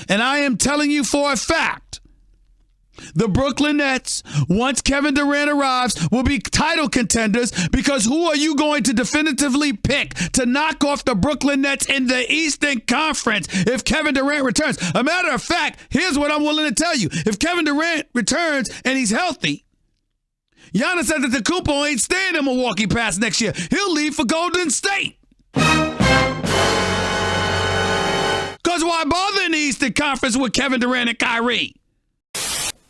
And I am telling you for a fact, the Brooklyn Nets, once Kevin Durant arrives, will be title contenders, because who are you going to definitively pick to knock off the Brooklyn Nets in the Eastern Conference if Kevin Durant returns? A matter of fact, here's what I'm willing to tell you. If Kevin Durant returns and he's healthy, Giannis Antetokounmpo ain't staying in Milwaukee past next year. He'll leave for Golden State. Because why bother in the Eastern Conference with Kevin Durant and Kyrie?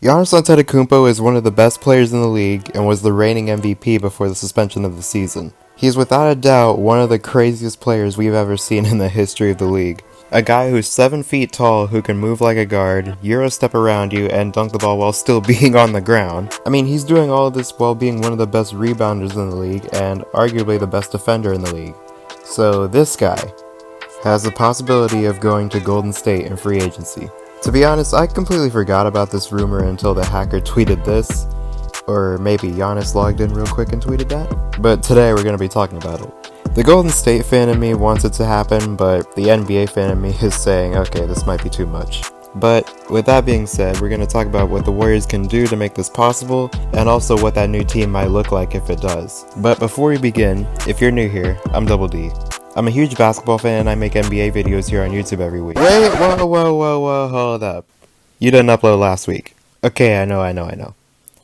Giannis Antetokounmpo is one of the best players in the league and was the reigning MVP before the suspension of the season. He is without a doubt one of the craziest players we've ever seen in the history of the league. A guy who's 7 feet tall, who can move like a guard, Euro step around you, and dunk the ball while still being on the ground. I mean, he's doing all of this while being one of the best rebounders in the league and arguably the best defender in the league. So this guy has the possibility of going to Golden State in free agency. To be honest, I completely forgot about this rumor until the hacker tweeted this, or maybe Giannis logged in real quick and tweeted that, but today we're going to be talking about it. The Golden State fan in me wants it to happen, but the NBA fan in me is saying, okay, this might be too much. But with that being said, we're going to talk about what the Warriors can do to make this possible, and also what that new team might look like if it does. But before we begin, if you're new here, I'm Double D. I'm a huge basketball fan and I make NBA videos here on YouTube every week. Wait, whoa, hold up. You didn't upload last week. Okay, I know.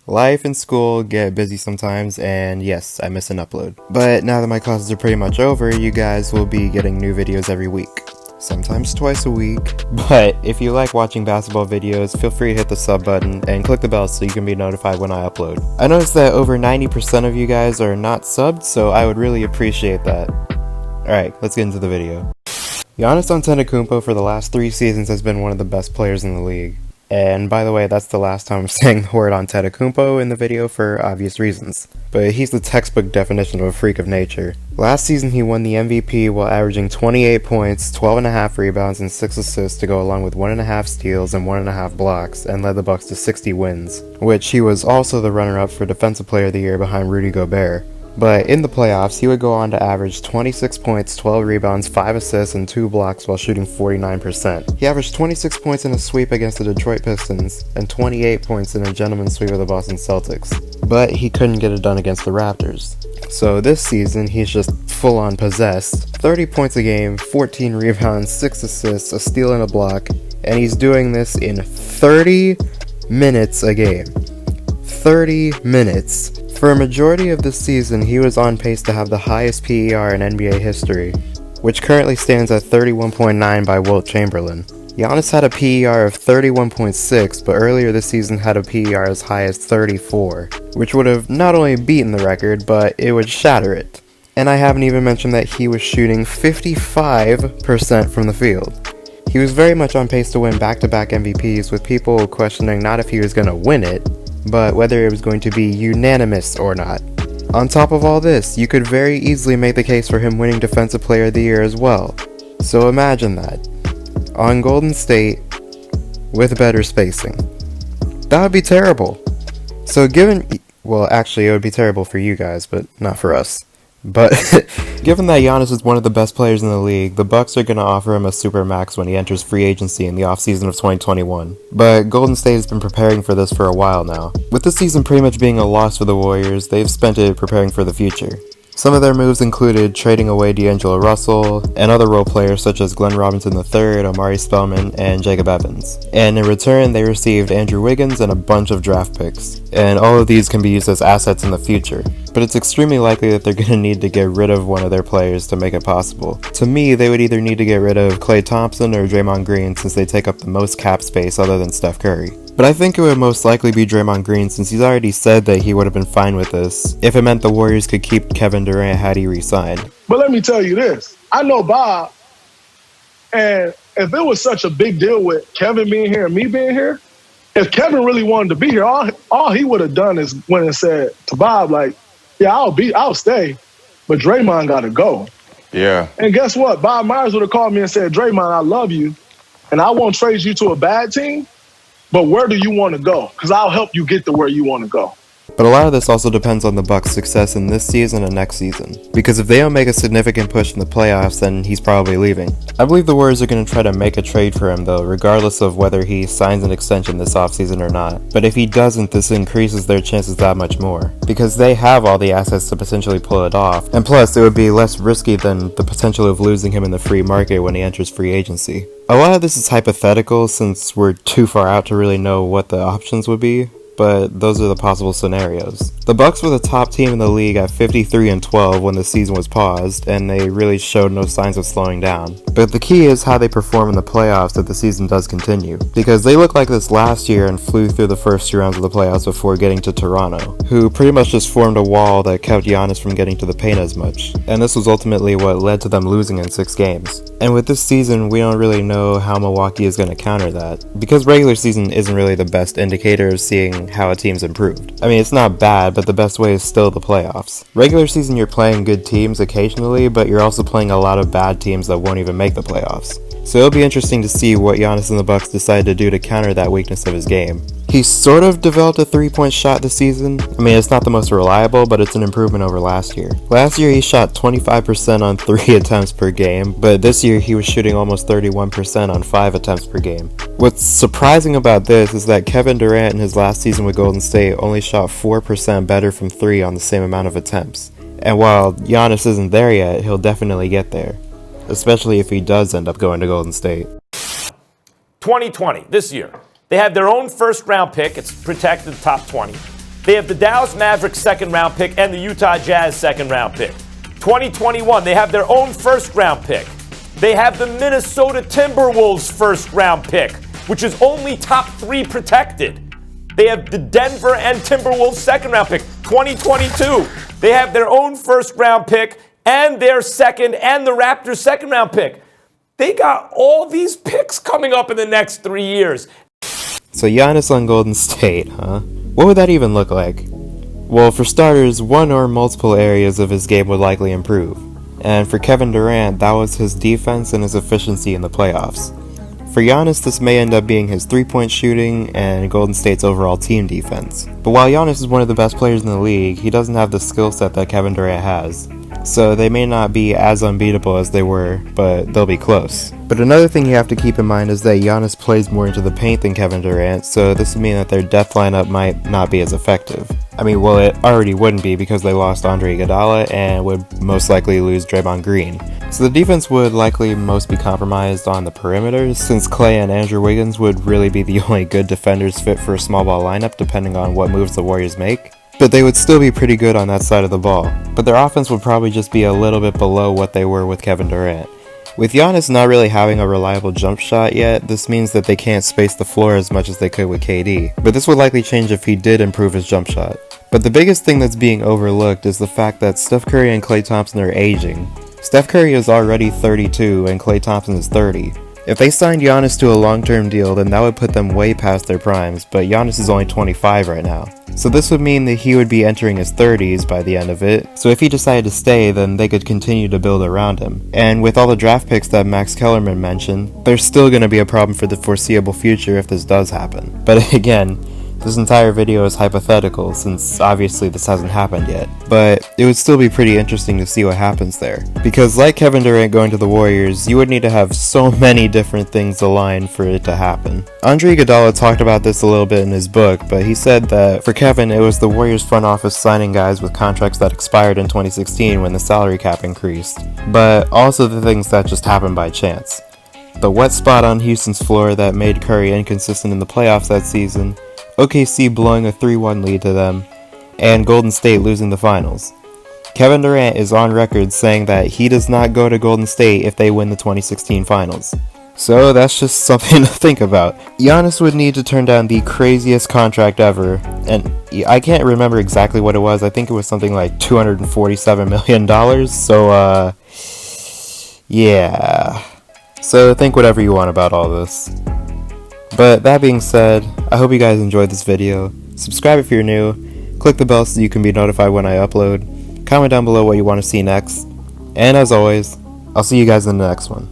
Life and school get busy sometimes, and yes, I miss an upload. But now that my classes are pretty much over, you guys will be getting new videos every week. Sometimes twice a week. But if you like watching basketball videos, feel free to hit the sub button and click the bell so you can be notified when I upload. I noticed that over 90% of you guys are not subbed, so I would really appreciate that. Alright, let's get into the video. Giannis Antetokounmpo for the last 3 seasons has been one of the best players in the league. And by the way, that's the last time I'm saying the word Antetokounmpo in the video for obvious reasons. But he's the textbook definition of a freak of nature. Last season he won the MVP while averaging 28 points, 12.5 rebounds, and 6 assists to go along with 1.5 steals and 1.5 blocks, and led the Bucks to 60 wins, which he was also the runner-up for Defensive Player of the Year behind Rudy Gobert. But in the playoffs, he would go on to average 26 points, 12 rebounds, 5 assists, and 2 blocks while shooting 49%. He averaged 26 points in a sweep against the Detroit Pistons, and 28 points in a gentleman's sweep of the Boston Celtics. But he couldn't get it done against the Raptors. So this season, he's just full-on possessed. 30 points a game, 14 rebounds, 6 assists, a steal and a block, and he's doing this in 30 minutes a game. 30 minutes. For a majority of the season, he was on pace to have the highest PER in NBA history, which currently stands at 31.9 by Wilt Chamberlain. Giannis had a PER of 31.6, but earlier this season had a PER as high as 34, which would have not only beaten the record, but it would shatter it. And I haven't even mentioned that he was shooting 55% from the field. He was very much on pace to win back-to-back MVPs, with people questioning not if he was going to win it, but whether it was going to be unanimous or not. On top of all this, you could very easily make the case for him winning Defensive Player of the Year as well. So imagine that. On Golden State, with better spacing. That would be terrible. So well actually it would be terrible for you guys, but not for us. But given that Giannis is one of the best players in the league, the Bucks are going to offer him a supermax when he enters free agency in the offseason of 2021. But Golden State has been preparing for this for a while now. With this season pretty much being a loss for the Warriors, they've spent it preparing for the future. Some of their moves included trading away D'Angelo Russell and other role players such as Glenn Robinson III, Omari Spellman, and Jacob Evans. And in return, they received Andrew Wiggins and a bunch of draft picks. And all of these can be used as assets in the future. But it's extremely likely that they're going to need to get rid of one of their players to make it possible. To me, they would either need to get rid of Klay Thompson or Draymond Green, since they take up the most cap space other than Steph Curry. But I think it would most likely be Draymond Green, since he's already said that he would have been fine with this if it meant the Warriors could keep Kevin Durant had he re-signed. But let me tell you this. I know Bob, and if it was such a big deal with Kevin being here and me being here, if Kevin really wanted to be here, all he would have done is went and said to Bob, like, yeah, I'll stay, but Draymond got to go. Yeah. And guess what? Bob Myers would have called me and said, Draymond, I love you, and I won't trade you to a bad team, but where do you want to go? Because I'll help you get to where you want to go. But a lot of this also depends on the Bucks' success in this season and next season. Because if they don't make a significant push in the playoffs, then he's probably leaving. I believe the Warriors are going to try to make a trade for him though, regardless of whether he signs an extension this offseason or not. But if he doesn't, this increases their chances that much more. Because they have all the assets to potentially pull it off. And plus, it would be less risky than the potential of losing him in the free market when he enters free agency. A lot of this is hypothetical since we're too far out to really know what the options would be, but those are the possible scenarios. The Bucks were the top team in the league at 53-12 when the season was paused, and they really showed no signs of slowing down. But the key is how they perform in the playoffs if the season does continue, because they looked like this last year and flew through the first 2 rounds of the playoffs before getting to Toronto, who pretty much just formed a wall that kept Giannis from getting to the paint as much, and this was ultimately what led to them losing in 6 games. And with this season, we don't really know how Milwaukee is going to counter that, because regular season isn't really the best indicator of seeing how a team's improved. I mean, it's not bad, but the best way is still the playoffs. Regular season, you're playing good teams occasionally, but you're also playing a lot of bad teams that won't even make the playoffs. So it'll be interesting to see what Giannis and the Bucks decide to do to counter that weakness of his game. He sort of developed a 3-point shot this season. I mean, it's not the most reliable, but it's an improvement over last year. Last year, he shot 25% on 3 attempts per game, but this year he was shooting almost 31% on 5 attempts per game. What's surprising about this is that Kevin Durant in his last season with Golden State only shot 4% better from 3 on the same amount of attempts. And while Giannis isn't there yet, he'll definitely get there, especially if he does end up going to Golden State. 2020, this year. They have their own first-round pick. It's protected top 20. They have the Dallas Mavericks second-round pick and the Utah Jazz second-round pick. 2021, they have their own first-round pick. They have the Minnesota Timberwolves first-round pick, which is only top 3 protected. They have the Denver and Timberwolves second-round pick. 2022, they have their own first-round pick and their second and the Raptors second-round pick. They got all these picks coming up in the next 3 years. So Giannis on Golden State, huh? What would that even look like? Well, for starters, one or multiple areas of his game would likely improve. And for Kevin Durant, that was his defense and his efficiency in the playoffs. For Giannis, this may end up being his 3-point shooting and Golden State's overall team defense. But while Giannis is one of the best players in the league, he doesn't have the skill set that Kevin Durant has. So they may not be as unbeatable as they were, but they'll be close. But another thing you have to keep in mind is that Giannis plays more into the paint than Kevin Durant, so this would mean that their depth lineup might not be as effective. I mean, well, it already wouldn't be because they lost Andre Iguodala and would most likely lose Draymond Green. So the defense would likely most be compromised on the perimeters, since Klay and Andrew Wiggins would really be the only good defenders fit for a small ball lineup depending on what moves the Warriors make. But they would still be pretty good on that side of the ball. But their offense would probably just be a little bit below what they were with Kevin Durant. With Giannis not really having a reliable jump shot yet, this means that they can't space the floor as much as they could with KD. But this would likely change if he did improve his jump shot. But the biggest thing that's being overlooked is the fact that Steph Curry and Klay Thompson are aging. Steph Curry is already 32 and Klay Thompson is 30. If they signed Giannis to a long-term deal, then that would put them way past their primes, but Giannis is only 25 right now. So this would mean that he would be entering his 30s by the end of it, so if he decided to stay, then they could continue to build around him. And with all the draft picks that Max Kellerman mentioned, there's still going to be a problem for the foreseeable future if this does happen. But again, this entire video is hypothetical since obviously this hasn't happened yet, but it would still be pretty interesting to see what happens there. Because like Kevin Durant going to the Warriors, you would need to have so many different things align for it to happen. Andre Iguodala talked about this a little bit in his book, but he said that for Kevin, it was the Warriors front office signing guys with contracts that expired in 2016 when the salary cap increased, but also the things that just happened by chance. The wet spot on Houston's floor that made Curry inconsistent in the playoffs that season, OKC blowing a 3-1 lead to them, and Golden State losing the finals. Kevin Durant is on record saying that he does not go to Golden State if they win the 2016 finals. So that's just something to think about. Giannis would need to turn down the craziest contract ever, and I can't remember exactly what it was. I think it was something like $247 million, so yeah. So think whatever you want about all this. But that being said, I hope you guys enjoyed this video. Subscribe if you're new, click the bell so you can be notified when I upload, comment down below what you want to see next, and as always, I'll see you guys in the next one.